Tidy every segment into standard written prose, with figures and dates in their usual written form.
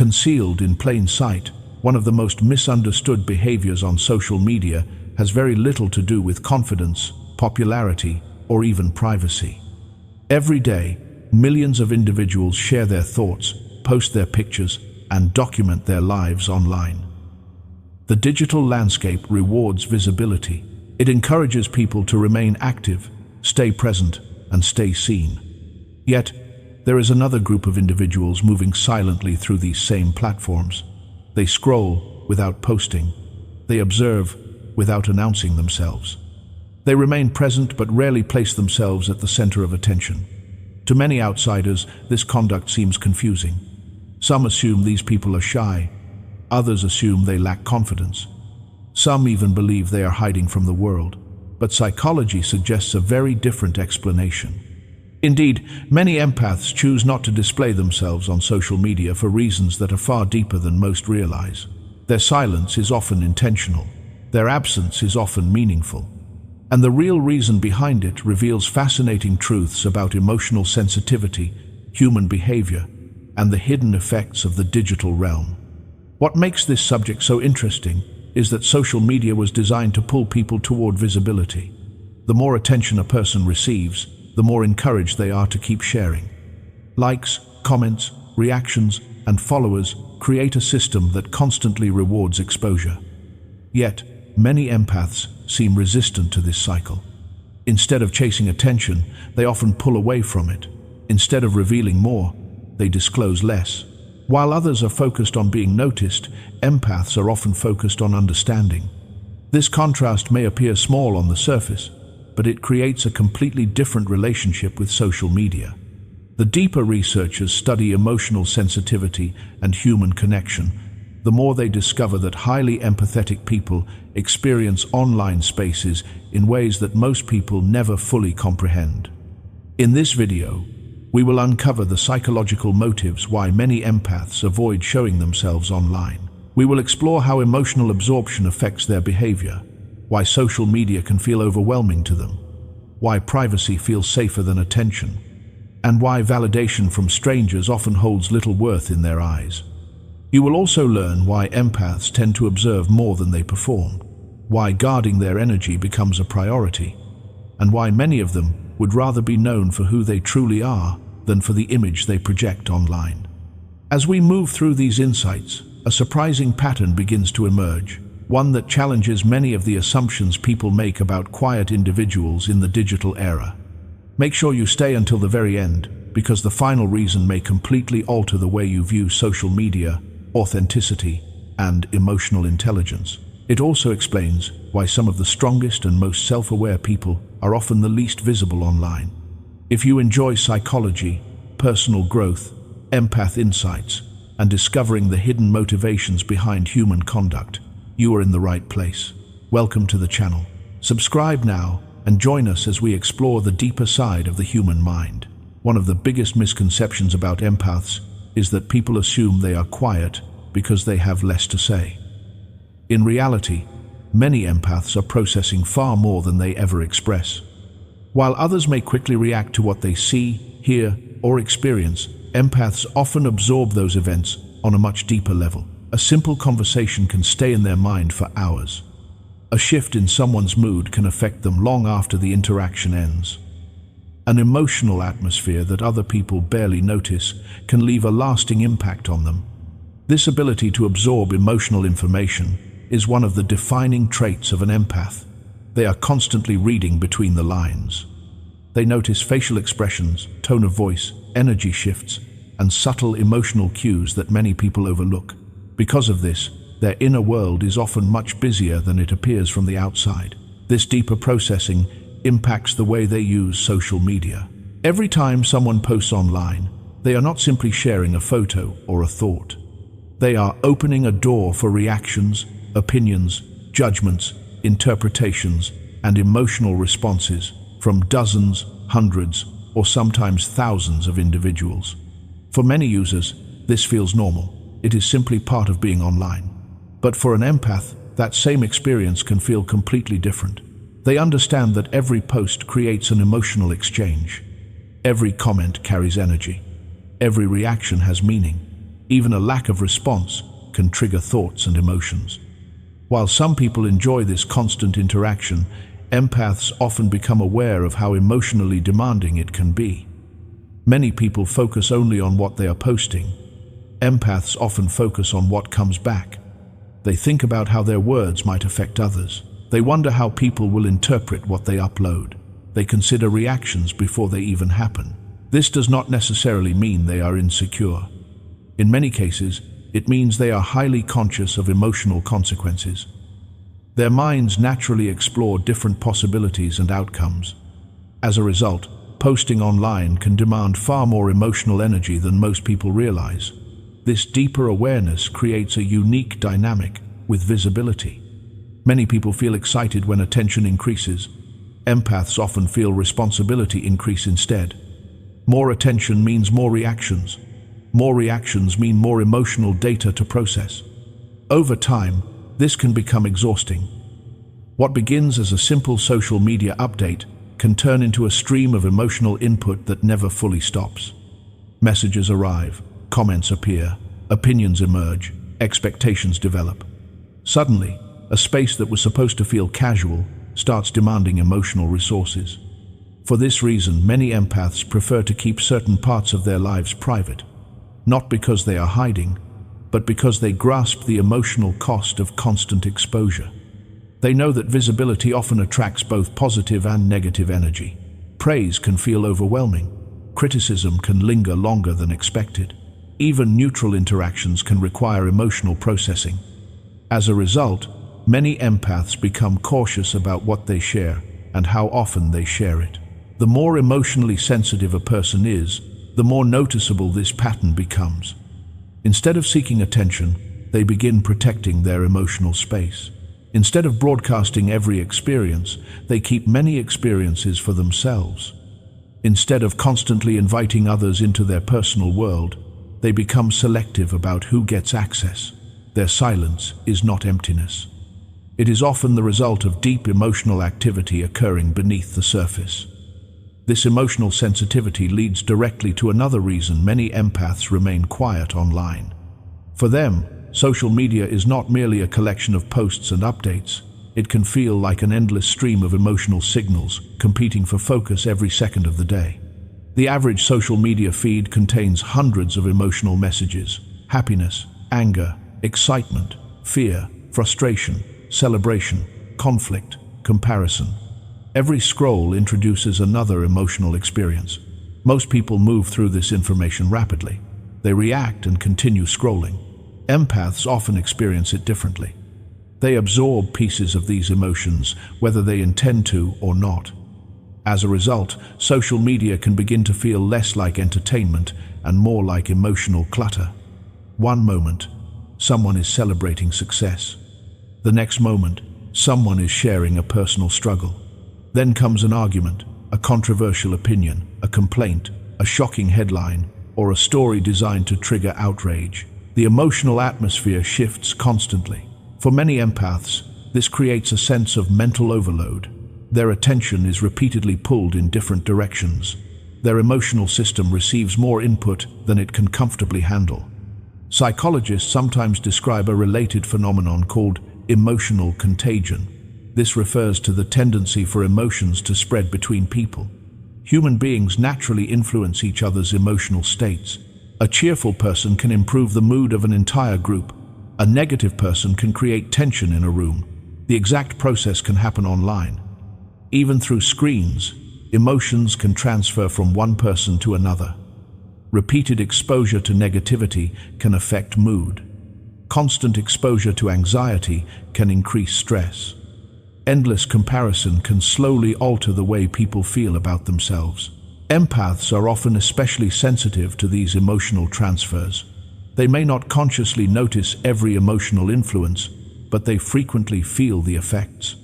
concealed in plain sight, one of the most misunderstood behaviors on social media, has very little to do with confidence, popularity, or even privacy. Every day, millions of individuals share their thoughts, post their pictures, and document their lives online. The digital landscape rewards visibility. It encourages people to remain active, stay present, and stay seen. Yet, there is another group of individuals moving silently through these same platforms. They scroll without posting. They observe without announcing themselves. They remain present but rarely place themselves at the center of attention. To many outsiders, this conduct seems confusing. Some assume these people are shy. Others assume they lack confidence. Some even believe they are hiding from the world. But psychology suggests a very different explanation. Indeed, many empaths choose not to display themselves on social media for reasons that are far deeper than most realize. Their silence is often intentional. Their absence is often meaningful. And the real reason behind it reveals fascinating truths about emotional sensitivity, human behavior, and the hidden effects of the digital realm. What makes this subject so interesting is that social media was designed to pull people toward visibility. The more attention a person receives, the more encouraged they are to keep sharing. Likes, comments, reactions, and followers create a system that constantly rewards exposure. Yet, many empaths seem resistant to this cycle. Instead of chasing attention, they often pull away from it. Instead of revealing more, they disclose less. While others are focused on being noticed, empaths are often focused on understanding. This contrast may appear small on the surface, but it creates a completely different relationship with social media. The deeper researchers study emotional sensitivity and human connection, the more they discover that highly empathetic people experience online spaces in ways that most people never fully comprehend. In this video, we will uncover the psychological motives why many empaths avoid showing themselves online. We will explore how emotional absorption affects their behavior, why social media can feel overwhelming to them, why privacy feels safer than attention, and why validation from strangers often holds little worth in their eyes. You will also learn why empaths tend to observe more than they perform, why guarding their energy becomes a priority, and why many of them would rather be known for who they truly are than for the image they project online. As we move through these insights, a surprising pattern begins to emerge, one that challenges many of the assumptions people make about quiet individuals in the digital era. Make sure you stay until the very end, because the final reason may completely alter the way you view social media, authenticity, and emotional intelligence. It also explains why some of the strongest and most self-aware people are often the least visible online. If you enjoy psychology, personal growth, empath insights, and discovering the hidden motivations behind human conduct, you are in the right place. Welcome to the channel. Subscribe now and join us as we explore the deeper side of the human mind. One of the biggest misconceptions about empaths is that people assume they are quiet because they have less to say. In reality, many empaths are processing far more than they ever express. While others may quickly react to what they see, hear, or experience, empaths often absorb those events on a much deeper level. A simple conversation can stay in their mind for hours. A shift in someone's mood can affect them long after the interaction ends. An emotional atmosphere that other people barely notice can leave a lasting impact on them. This ability to absorb emotional information is one of the defining traits of an empath. They are constantly reading between the lines. They notice facial expressions, tone of voice, energy shifts, and subtle emotional cues that many people overlook. Because of this, their inner world is often much busier than it appears from the outside. This deeper processing impacts the way they use social media. Every time someone posts online, they are not simply sharing a photo or a thought. They are opening a door for reactions, opinions, judgments, interpretations, and emotional responses from dozens, hundreds, or sometimes thousands of individuals. For many users, this feels normal. It is simply part of being online. But for an empath, that same experience can feel completely different. They understand that every post creates an emotional exchange. Every comment carries energy. Every reaction has meaning. Even a lack of response can trigger thoughts and emotions. While some people enjoy this constant interaction, empaths often become aware of how emotionally demanding it can be. Many people focus only on what they are posting. Empaths often focus on what comes back. They think about how their words might affect others. They wonder how people will interpret what they upload. They consider reactions before they even happen. This does not necessarily mean they are insecure. In many cases, it means they are highly conscious of emotional consequences. Their minds naturally explore different possibilities and outcomes. As a result, posting online can demand far more emotional energy than most people realize. This deeper awareness creates a unique dynamic with visibility. Many people feel excited when attention increases. Empaths often feel responsibility increase instead. More attention means more reactions. More reactions mean more emotional data to process. Over time, this can become exhausting. What begins as a simple social media update can turn into a stream of emotional input that never fully stops. Messages arrive, comments appear, opinions emerge, expectations develop. Suddenly, a space that was supposed to feel casual starts demanding emotional resources. For this reason, many empaths prefer to keep certain parts of their lives private, not because they are hiding, but because they grasp the emotional cost of constant exposure. They know that visibility often attracts both positive and negative energy. Praise can feel overwhelming. Criticism can linger longer than expected. Even neutral interactions can require emotional processing. As a result, many empaths become cautious about what they share and how often they share it. The more emotionally sensitive a person is, the more noticeable this pattern becomes. Instead of seeking attention, they begin protecting their emotional space. Instead of broadcasting every experience, they keep many experiences for themselves. Instead of constantly inviting others into their personal world, they become selective about who gets access. Their silence is not emptiness. It is often the result of deep emotional activity occurring beneath the surface. This emotional sensitivity leads directly to another reason many empaths remain quiet online. For them, social media is not merely a collection of posts and updates. It can feel like an endless stream of emotional signals, competing for focus every second of the day. The average social media feed contains hundreds of emotional messages: happiness, anger, excitement, fear, frustration, celebration, conflict, comparison. Every scroll introduces another emotional experience. Most people move through this information rapidly. They react and continue scrolling. Empaths often experience it differently. They absorb pieces of these emotions, whether they intend to or not. As a result, social media can begin to feel less like entertainment and more like emotional clutter. One moment, someone is celebrating success. The next moment, someone is sharing a personal struggle. Then comes an argument, a controversial opinion, a complaint, a shocking headline, or a story designed to trigger outrage. The emotional atmosphere shifts constantly. For many empaths, this creates a sense of mental overload. Their attention is repeatedly pulled in different directions. Their emotional system receives more input than it can comfortably handle. Psychologists sometimes describe a related phenomenon called emotional contagion. This refers to the tendency for emotions to spread between people. Human beings naturally influence each other's emotional states. A cheerful person can improve the mood of an entire group. A negative person can create tension in a room. The exact process can happen online. Even through screens, emotions can transfer from one person to another. Repeated exposure to negativity can affect mood. Constant exposure to anxiety can increase stress. Endless comparison can slowly alter the way people feel about themselves. Empaths are often especially sensitive to these emotional transfers. They may not consciously notice every emotional influence, but they frequently feel the effects.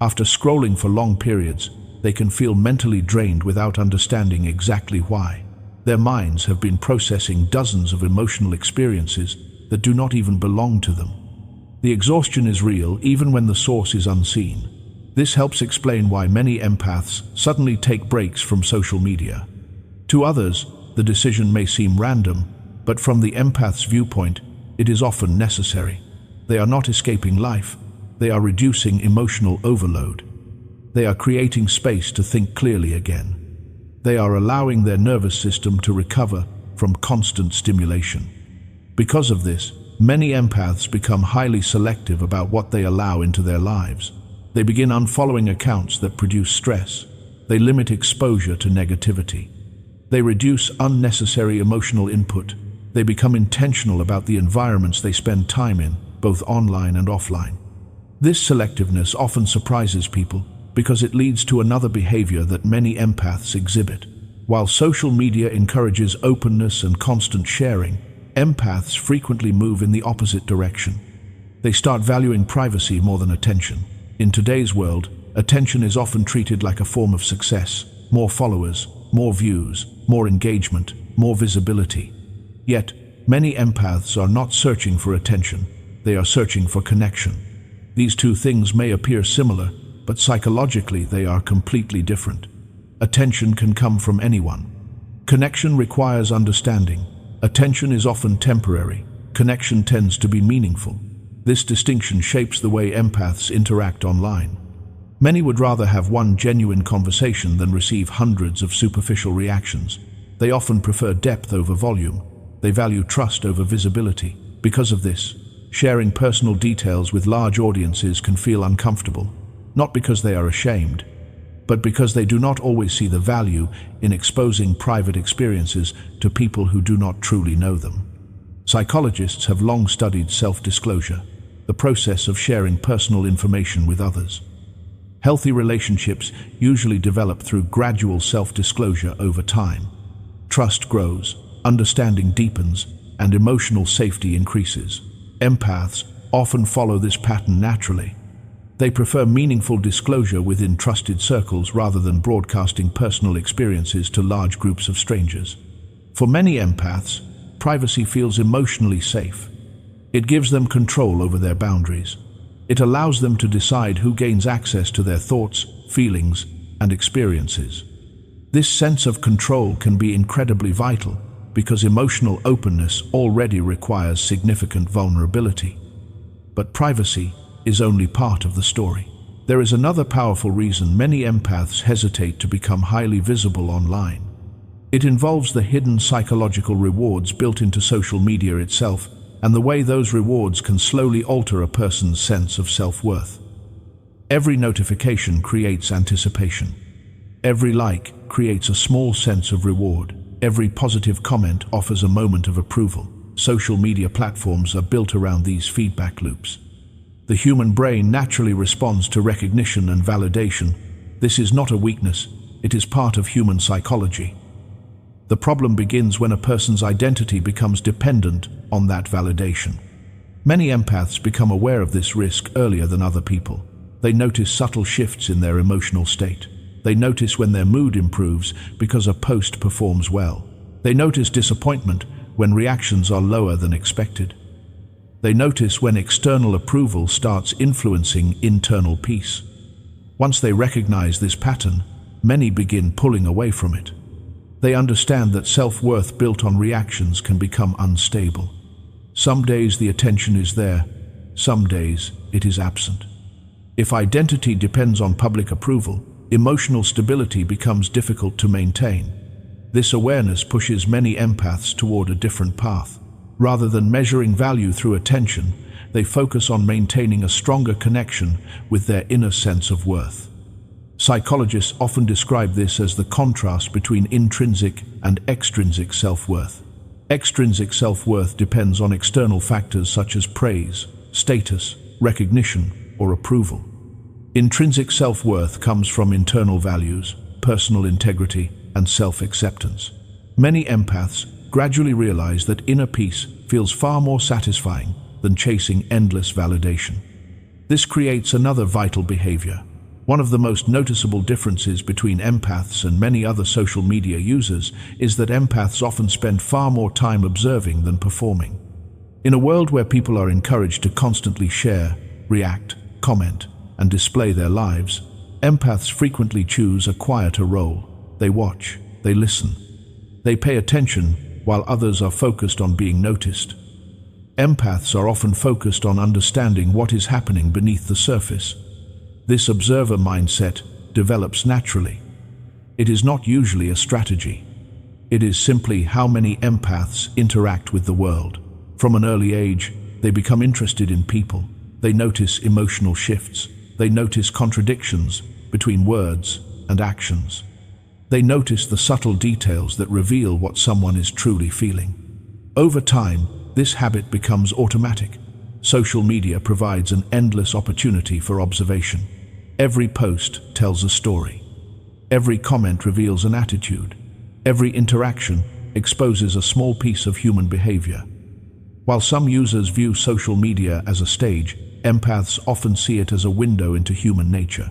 After scrolling for long periods, they can feel mentally drained without understanding exactly why. Their minds have been processing dozens of emotional experiences that do not even belong to them. The exhaustion is real even when the source is unseen. This helps explain why many empaths suddenly take breaks from social media. To others, the decision may seem random, but from the empath's viewpoint, it is often necessary. They are not escaping life, they are reducing emotional overload. They are creating space to think clearly again. They are allowing their nervous system to recover from constant stimulation. Because of this, many empaths become highly selective about what they allow into their lives. They begin unfollowing accounts that produce stress. They limit exposure to negativity. They reduce unnecessary emotional input. They become intentional about the environments they spend time in, both online and offline. This selectiveness often surprises people because it leads to another behavior that many empaths exhibit. While social media encourages openness and constant sharing, empaths frequently move in the opposite direction. They start valuing privacy more than attention. In today's world, attention is often treated like a form of success. More followers, more views, more engagement, more visibility. Yet, many empaths are not searching for attention. They are searching for connection. These two things may appear similar, but psychologically they are completely different. Attention can come from anyone. Connection requires understanding. Attention is often temporary. Connection tends to be meaningful. This distinction shapes the way empaths interact online. Many would rather have one genuine conversation than receive hundreds of superficial reactions. They often prefer depth over volume. They value trust over visibility. Because of this, sharing personal details with large audiences can feel uncomfortable, not because they are ashamed, but because they do not always see the value in exposing private experiences to people who do not truly know them. Psychologists have long studied self-disclosure, the process of sharing personal information with others. Healthy relationships usually develop through gradual self-disclosure over time. Trust grows, understanding deepens, and emotional safety increases. Empaths often follow this pattern naturally. They prefer meaningful disclosure within trusted circles rather than broadcasting personal experiences to large groups of strangers. For many empaths, privacy feels emotionally safe. It gives them control over their boundaries. It allows them to decide who gains access to their thoughts, feelings, and experiences. This sense of control can be incredibly vital because emotional openness already requires significant vulnerability. But privacy is only part of the story. There is another powerful reason many empaths hesitate to become highly visible online. It involves the hidden psychological rewards built into social media itself and the way those rewards can slowly alter a person's sense of self-worth. Every notification creates anticipation. Every like creates a small sense of reward. Every positive comment offers a moment of approval. Social media platforms are built around these feedback loops. The human brain naturally responds to recognition and validation. This is not a weakness, it is part of human psychology. The problem begins when a person's identity becomes dependent on that validation. Many empaths become aware of this risk earlier than other people. They notice subtle shifts in their emotional state. They notice when their mood improves because a post performs well. They notice disappointment when reactions are lower than expected. They notice when external approval starts influencing internal peace. Once they recognize this pattern, many begin pulling away from it. They understand that self-worth built on reactions can become unstable. Some days the attention is there, some days it is absent. If identity depends on public approval, emotional stability becomes difficult to maintain. This awareness pushes many empaths toward a different path. Rather than measuring value through attention, they focus on maintaining a stronger connection with their inner sense of worth. Psychologists often describe this as the contrast between intrinsic and extrinsic self-worth. Extrinsic self-worth depends on external factors such as praise, status, recognition, or approval. Intrinsic self-worth comes from internal values, personal integrity, and self-acceptance. Many empaths gradually realize that inner peace feels far more satisfying than chasing endless validation. This creates another vital behavior. One of the most noticeable differences between empaths and many other social media users is that empaths often spend far more time observing than performing. In a world where people are encouraged to constantly share, react, comment, and display their lives, empaths frequently choose a quieter role. They watch, they listen, they pay attention while others are focused on being noticed. Empaths are often focused on understanding what is happening beneath the surface. This observer mindset develops naturally. It is not usually a strategy. It is simply how many empaths interact with the world. From an early age, they become interested in people. They notice emotional shifts. They notice contradictions between words and actions. They notice the subtle details that reveal what someone is truly feeling. Over time, this habit becomes automatic. Social media provides an endless opportunity for observation. Every post tells a story. Every comment reveals an attitude. Every interaction exposes a small piece of human behavior. While some users view social media as a stage, empaths often see it as a window into human nature.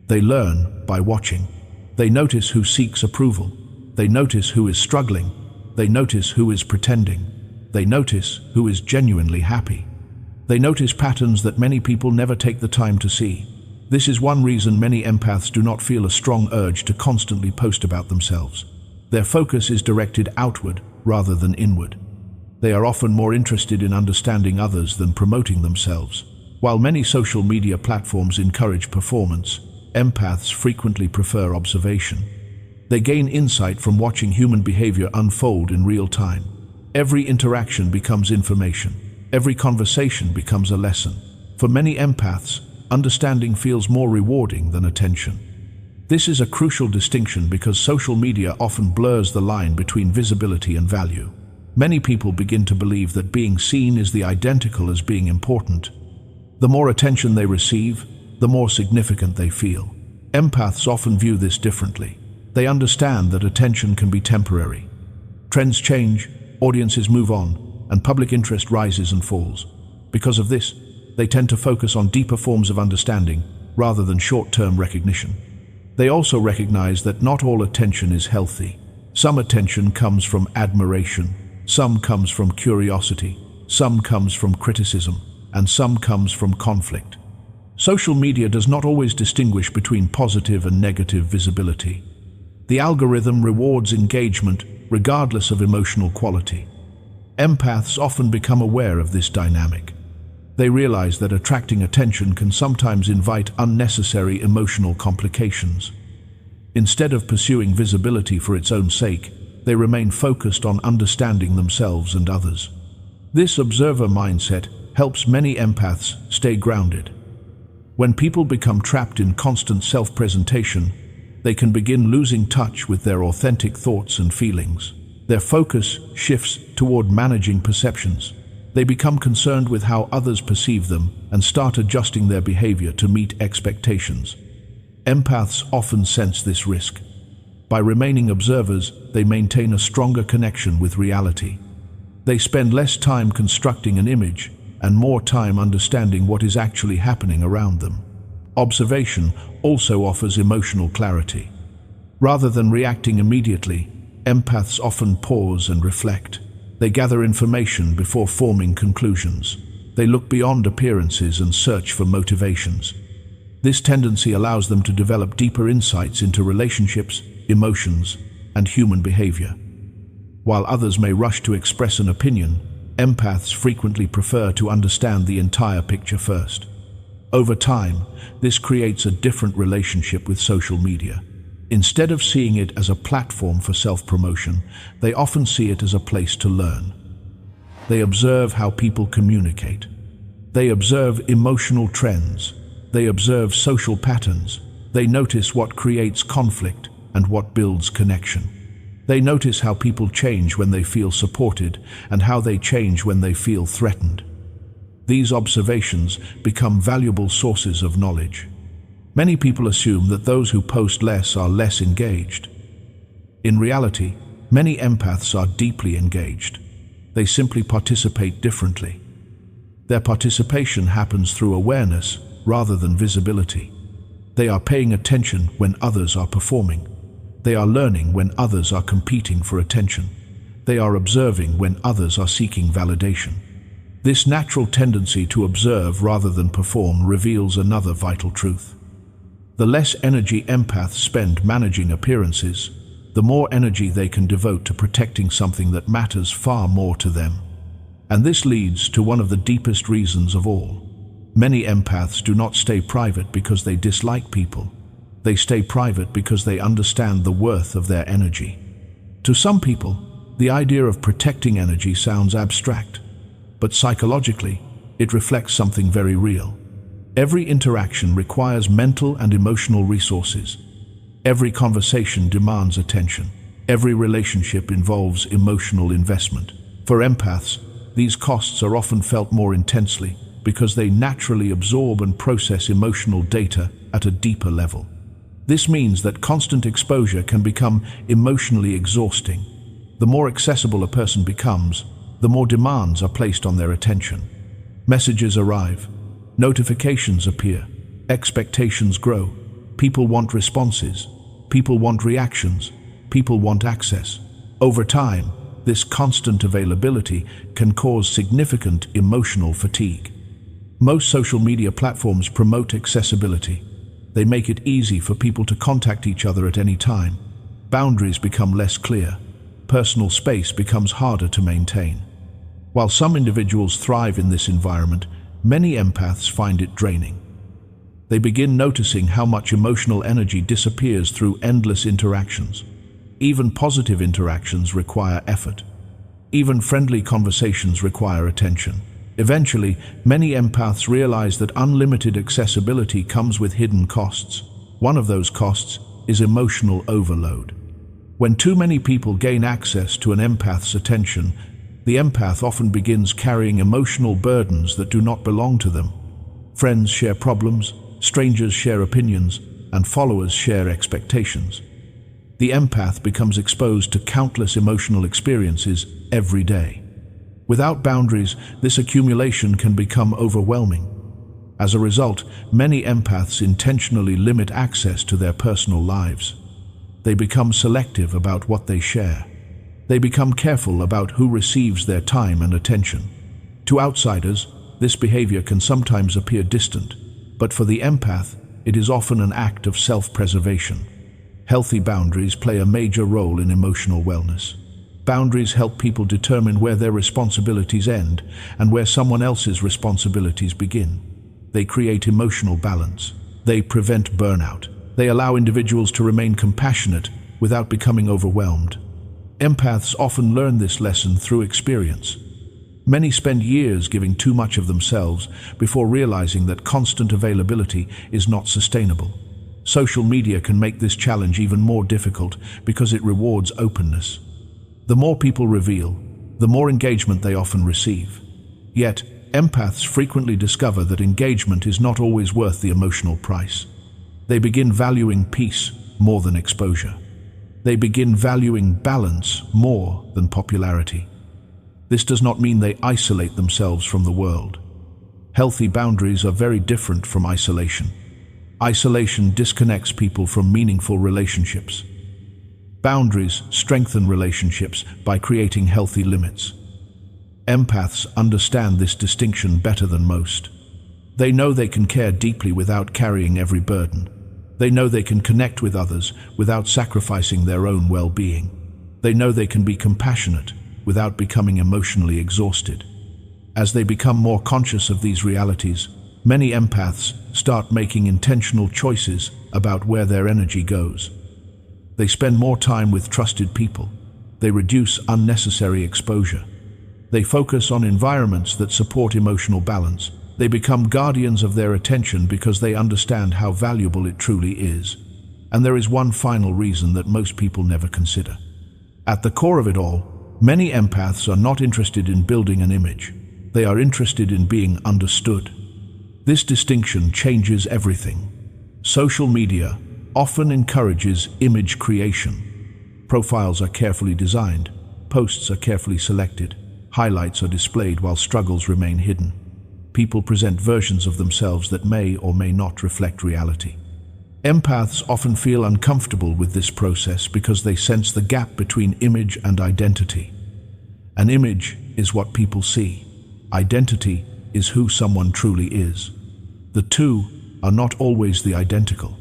They learn by watching. They notice who seeks approval. They notice who is struggling. They notice who is pretending. They notice who is genuinely happy. They notice patterns that many people never take the time to see. This is one reason many empaths do not feel a strong urge to constantly post about themselves. Their focus is directed outward rather than inward. They are often more interested in understanding others than promoting themselves. While many social media platforms encourage performance, empaths frequently prefer observation. They gain insight from watching human behavior unfold in real time. Every interaction becomes information. Every conversation becomes a lesson. For many empaths, understanding feels more rewarding than attention. This is a crucial distinction because social media often blurs the line between visibility and value. Many people begin to believe that being seen is the identical as being important. The more attention they receive, the more significant they feel. Empaths often view this differently. They understand that attention can be temporary. Trends change, audiences move on, and public interest rises and falls. Because of this, they tend to focus on deeper forms of understanding rather than short-term recognition. They also recognize that not all attention is healthy. Some attention comes from admiration, some comes from curiosity, some comes from criticism, and some comes from conflict. Social media does not always distinguish between positive and negative visibility. The algorithm rewards engagement regardless of emotional quality. Empaths often become aware of this dynamic. They realize that attracting attention can sometimes invite unnecessary emotional complications. Instead of pursuing visibility for its own sake, they remain focused on understanding themselves and others. This observer mindset helps many empaths stay grounded. When people become trapped in constant self-presentation, they can begin losing touch with their authentic thoughts and feelings. Their focus shifts toward managing perceptions. They become concerned with how others perceive them and start adjusting their behavior to meet expectations. Empaths often sense this risk. By remaining observers, they maintain a stronger connection with reality. They spend less time constructing an image and more time understanding what is actually happening around them. Observation also offers emotional clarity. Rather than reacting immediately, empaths often pause and reflect. They gather information before forming conclusions. They look beyond appearances and search for motivations. This tendency allows them to develop deeper insights into relationships, emotions, and human behavior. While others may rush to express an opinion, empaths frequently prefer to understand the entire picture first. Over time, this creates a different relationship with social media. Instead of seeing it as a platform for self-promotion, they often see it as a place to learn. They observe how people communicate. They observe emotional trends. They observe social patterns. They notice what creates conflict and what builds connection. They notice how people change when they feel supported and how they change when they feel threatened. These observations become valuable sources of knowledge. Many people assume that those who post less are less engaged. In reality, many empaths are deeply engaged. They simply participate differently. Their participation happens through awareness rather than visibility. They are paying attention when others are performing. They are learning when others are competing for attention. They are observing when others are seeking validation. This natural tendency to observe rather than perform reveals another vital truth. The less energy empaths spend managing appearances, the more energy they can devote to protecting something that matters far more to them. And this leads to one of the deepest reasons of all. Many empaths do not stay private because they dislike people. They stay private because they understand the worth of their energy. To some people, the idea of protecting energy sounds abstract, but psychologically, it reflects something very real. Every interaction requires mental and emotional resources. Every conversation demands attention. Every relationship involves emotional investment. For empaths, these costs are often felt more intensely because they naturally absorb and process emotional data at a deeper level. This means that constant exposure can become emotionally exhausting. The more accessible a person becomes, the more demands are placed on their attention. Messages arrive, notifications appear, expectations grow. People want responses, people want reactions, people want access. Over time, this constant availability can cause significant emotional fatigue. Most social media platforms promote accessibility. They make it easy for people to contact each other at any time. Boundaries become less clear. Personal space becomes harder to maintain. While some individuals thrive in this environment, many empaths find it draining. They begin noticing how much emotional energy disappears through endless interactions. Even positive interactions require effort. Even friendly conversations require attention. Eventually, many empaths realize that unlimited accessibility comes with hidden costs. One of those costs is emotional overload. When too many people gain access to an empath's attention, the empath often begins carrying emotional burdens that do not belong to them. Friends share problems, strangers share opinions, and followers share expectations. The empath becomes exposed to countless emotional experiences every day. Without boundaries, this accumulation can become overwhelming. As a result, many empaths intentionally limit access to their personal lives. They become selective about what they share. They become careful about who receives their time and attention. To outsiders, this behavior can sometimes appear distant, but for the empath, it is often an act of self-preservation. Healthy boundaries play a major role in emotional wellness. Boundaries help people determine where their responsibilities end and where someone else's responsibilities begin. They create emotional balance. They prevent burnout. They allow individuals to remain compassionate without becoming overwhelmed. Empaths often learn this lesson through experience. Many spend years giving too much of themselves before realizing that constant availability is not sustainable. Social media can make this challenge even more difficult because it rewards openness. The more people reveal, the more engagement they often receive. Yet, empaths frequently discover that engagement is not always worth the emotional price. They begin valuing peace more than exposure. They begin valuing balance more than popularity. This does not mean they isolate themselves from the world. Healthy boundaries are very different from isolation. Isolation disconnects people from meaningful relationships. Boundaries strengthen relationships by creating healthy limits. Empaths understand this distinction better than most. They know they can care deeply without carrying every burden. They know they can connect with others without sacrificing their own well-being. They know they can be compassionate without becoming emotionally exhausted. As they become more conscious of these realities, many empaths start making intentional choices about where their energy goes. They spend more time with trusted people. They reduce unnecessary exposure. They focus on environments that support emotional balance. They become guardians of their attention because they understand how valuable it truly is. And there is one final reason that most people never consider. At the core of it all, many empaths are not interested in building an image. They are interested in being understood. This distinction changes everything. Social media often encourages image creation. Profiles are carefully designed, posts are carefully selected, highlights are displayed while struggles remain hidden. People present versions of themselves that may or may not reflect reality. Empaths often feel uncomfortable with this process because they sense the gap between image and identity. An image is what people see. Identity is who someone truly is. The two are not always the identical.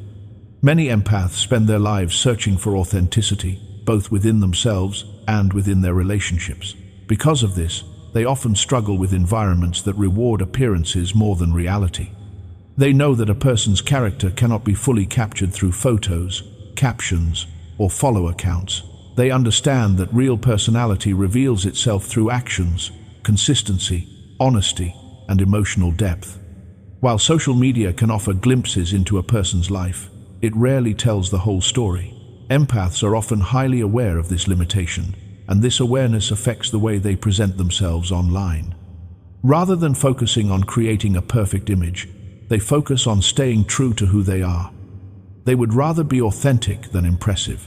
Many empaths spend their lives searching for authenticity, both within themselves and within their relationships. Because of this, they often struggle with environments that reward appearances more than reality. They know that a person's character cannot be fully captured through photos, captions, or follower counts. They understand that real personality reveals itself through actions, consistency, honesty, and emotional depth. While social media can offer glimpses into a person's life, it rarely tells the whole story. Empaths are often highly aware of this limitation, and this awareness affects the way they present themselves online. Rather than focusing on creating a perfect image, they focus on staying true to who they are. They would rather be authentic than impressive.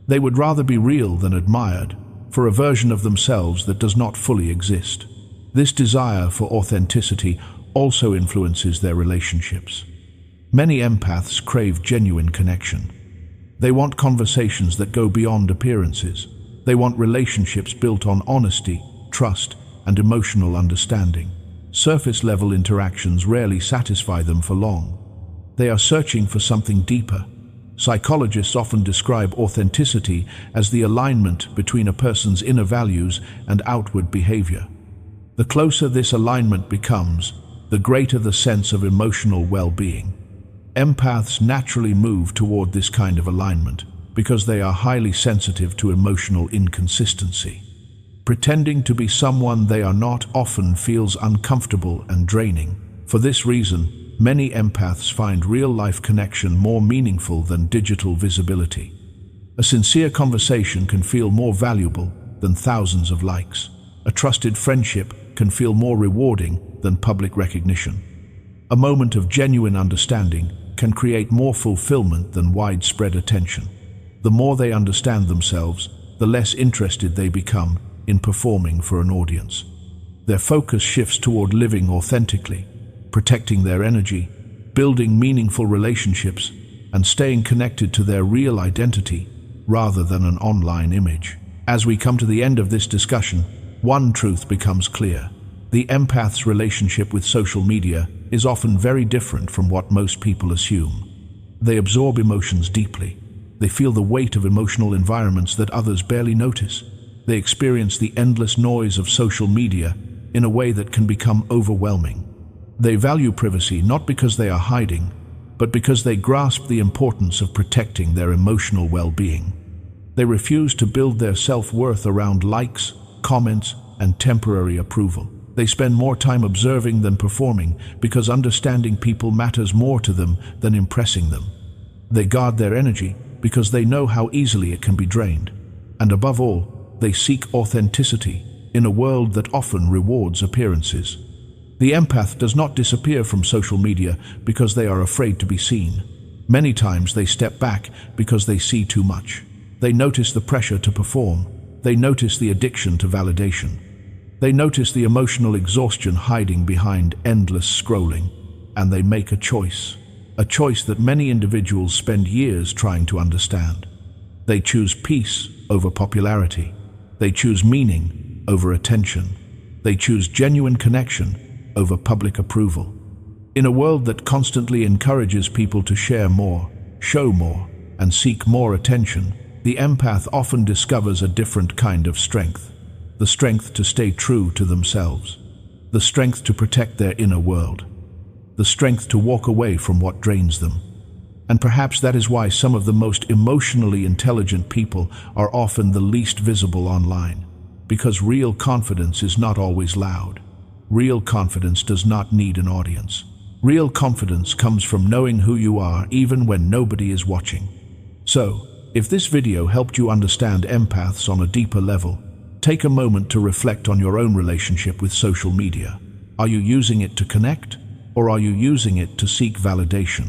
They would rather be real than admired, for a version of themselves that does not fully exist. This desire for authenticity also influences their relationships. Many empaths crave genuine connection. They want conversations that go beyond appearances. They want relationships built on honesty, trust, and emotional understanding. Surface-level interactions rarely satisfy them for long. They are searching for something deeper. Psychologists often describe authenticity as the alignment between a person's inner values and outward behavior. The closer this alignment becomes, the greater the sense of emotional well-being. Empaths naturally move toward this kind of alignment because they are highly sensitive to emotional inconsistency. Pretending to be someone they are not often feels uncomfortable and draining. For this reason, many empaths find real-life connection more meaningful than digital visibility. A sincere conversation can feel more valuable than thousands of likes. A trusted friendship can feel more rewarding than public recognition. A moment of genuine understanding can create more fulfillment than widespread attention. The more they understand themselves, the less interested they become in performing for an audience. Their focus shifts toward living authentically, protecting their energy, building meaningful relationships, and staying connected to their real identity rather than an online image. As we come to the end of this discussion, one truth becomes clear. The empath's relationship with social media is often very different from what most people assume. They absorb emotions deeply. They feel the weight of emotional environments that others barely notice. They experience the endless noise of social media in a way that can become overwhelming. They value privacy not because they are hiding, but because they grasp the importance of protecting their emotional well-being. They refuse to build their self-worth around likes, comments, and temporary approval. They spend more time observing than performing because understanding people matters more to them than impressing them. They guard their energy because they know how easily it can be drained. And above all, they seek authenticity in a world that often rewards appearances. The empath does not disappear from social media because they are afraid to be seen. Many times they step back because they see too much. They notice the pressure to perform. They notice the addiction to validation. They notice the emotional exhaustion hiding behind endless scrolling, and they make a choice that many individuals spend years trying to understand. They choose peace over popularity. They choose meaning over attention. They choose genuine connection over public approval. In a world that constantly encourages people to share more, show more, and seek more attention, the empath often discovers a different kind of strength. The strength to stay true to themselves. The strength to protect their inner world. The strength to walk away from what drains them. And perhaps that is why some of the most emotionally intelligent people are often the least visible online. Because real confidence is not always loud. Real confidence does not need an audience. Real confidence comes from knowing who you are even when nobody is watching. So, if this video helped you understand empaths on a deeper level, take a moment to reflect on your own relationship with social media. Are you using it to connect, or are you using it to seek validation?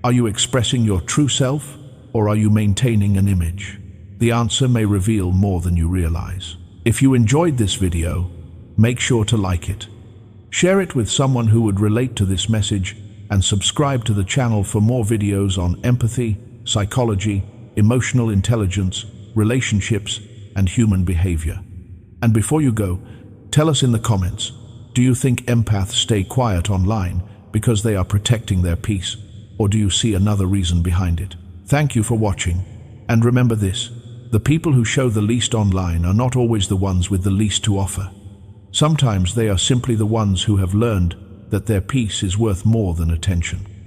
Are you expressing your true self, or are you maintaining an image? The answer may reveal more than you realize. If you enjoyed this video, make sure to like it. Share it with someone who would relate to this message, and subscribe to the channel for more videos on empathy, psychology, emotional intelligence, relationships, and human behavior. And before you go, tell us in the comments, do you think empaths stay quiet online because they are protecting their peace, or do you see another reason behind it? Thank you for watching, and remember this, the people who show the least online are not always the ones with the least to offer. Sometimes they are simply the ones who have learned that their peace is worth more than attention.